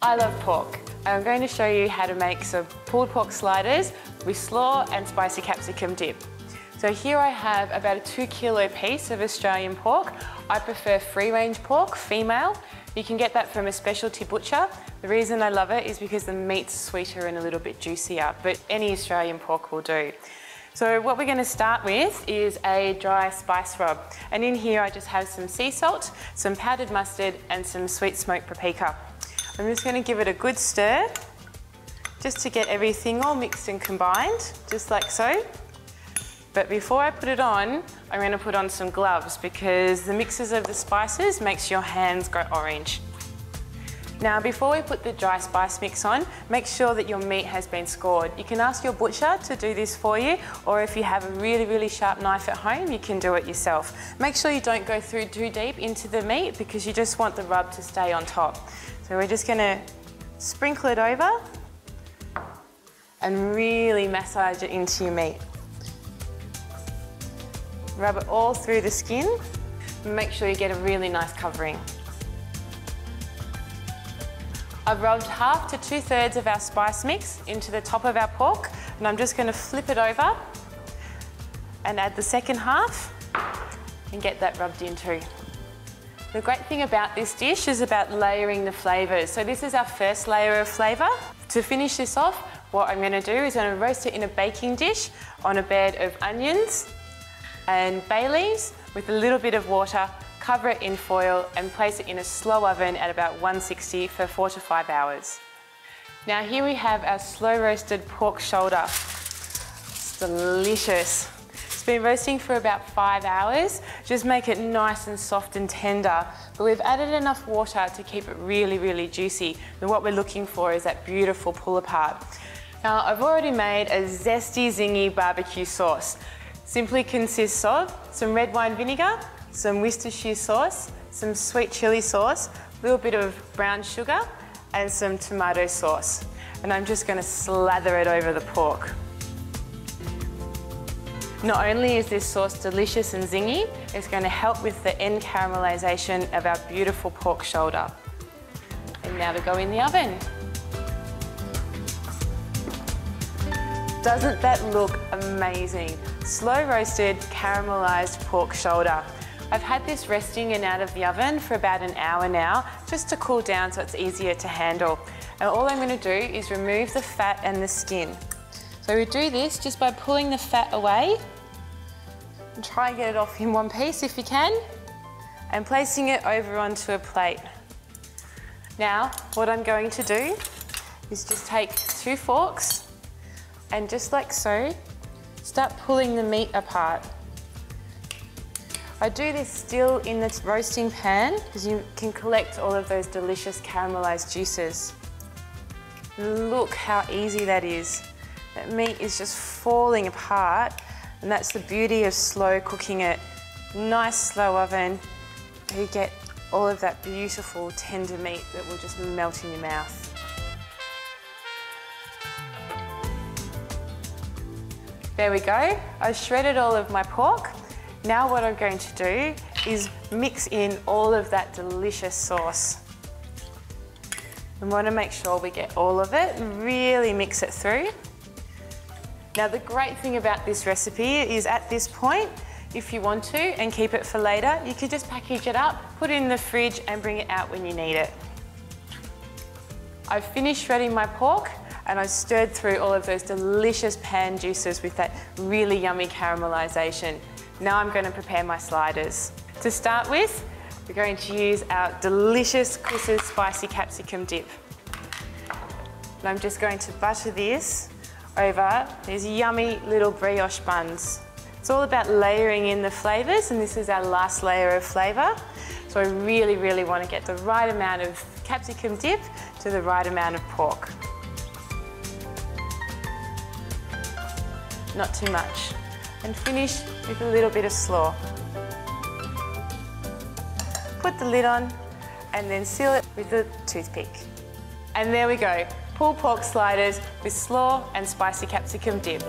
I love pork. I'm going to show you how to make some pulled pork sliders with slaw and spicy capsicum dip. So here I have about a 2 kilo piece of Australian pork. I prefer free range pork, female. You can get that from a specialty butcher. The reason I love it is because the meat's sweeter and a little bit juicier, but any Australian pork will do. So what we're going to start with is a dry spice rub. And in here I just have some sea salt, some powdered mustard and some sweet smoked paprika. I'm just going to give it a good stir, just to get everything all mixed and combined, just like so. But before I put it on, I'm going to put on some gloves because the mixes of the spices makes your hands go orange. Now, before we put the dry spice mix on, make sure that your meat has been scored. You can ask your butcher to do this for you, or if you have a really, really sharp knife at home, you can do it yourself. Make sure you don't go through too deep into the meat because you just want the rub to stay on top. So we're just going to sprinkle it over and really massage it into your meat. Rub it all through the skin and make sure you get a really nice covering. I've rubbed half to 2/3 of our spice mix into the top of our pork, and I'm just going to flip it over and add the second half and get that rubbed in too. The great thing about this dish is about layering the flavours. So this is our first layer of flavour. To finish this off, what I'm going to do is I'm going to roast it in a baking dish on a bed of onions and bay leaves with a little bit of water. Cover it in foil and place it in a slow oven at about 160 for 4 to 5 hours. Now here we have our slow roasted pork shoulder. It's delicious. It's been roasting for about 5 hours. Just make it nice and soft and tender. But we've added enough water to keep it really, really juicy. And what we're looking for is that beautiful pull apart. Now I've already made a zesty, zingy barbecue sauce. Simply consists of some red wine vinegar, some Worcestershire sauce, some sweet chilli sauce, a little bit of brown sugar and some tomato sauce. And I'm just going to slather it over the pork. Not only is this sauce delicious and zingy, it's going to help with the end caramelisation of our beautiful pork shoulder. And now to go in the oven. Doesn't that look amazing? Slow roasted, caramelised pork shoulder. I've had this resting and out of the oven for about an hour now, just to cool down so it's easier to handle. And all I'm going to do is remove the fat and the skin. So we do this just by pulling the fat away, and try and get it off in one piece if you can, and placing it over onto a plate. Now, what I'm going to do is just take 2 forks and just like so, start pulling the meat apart. I do this still in the roasting pan because you can collect all of those delicious caramelised juices. Look how easy that is. That meat is just falling apart, and that's the beauty of slow cooking it. Nice slow oven, you get all of that beautiful tender meat that will just melt in your mouth. There we go. I've shredded all of my pork. Now what I'm going to do is mix in all of that delicious sauce. We want to make sure we get all of it and really mix it through. Now the great thing about this recipe is at this point, if you want to and keep it for later, you could just package it up, put it in the fridge and bring it out when you need it. I've finished shredding my pork and I stirred through all of those delicious pan juices with that really yummy caramelisation. Now I'm going to prepare my sliders. To start with, we're going to use our delicious Chris's spicy capsicum dip. And I'm just going to butter this over these yummy little brioche buns. It's all about layering in the flavours, and this is our last layer of flavour. So I really, really want to get the right amount of capsicum dip to the right amount of pork. Not too much. And finish with a little bit of slaw. Put the lid on and then seal it with a toothpick. And there we go, pulled pork sliders with slaw and spicy capsicum dip.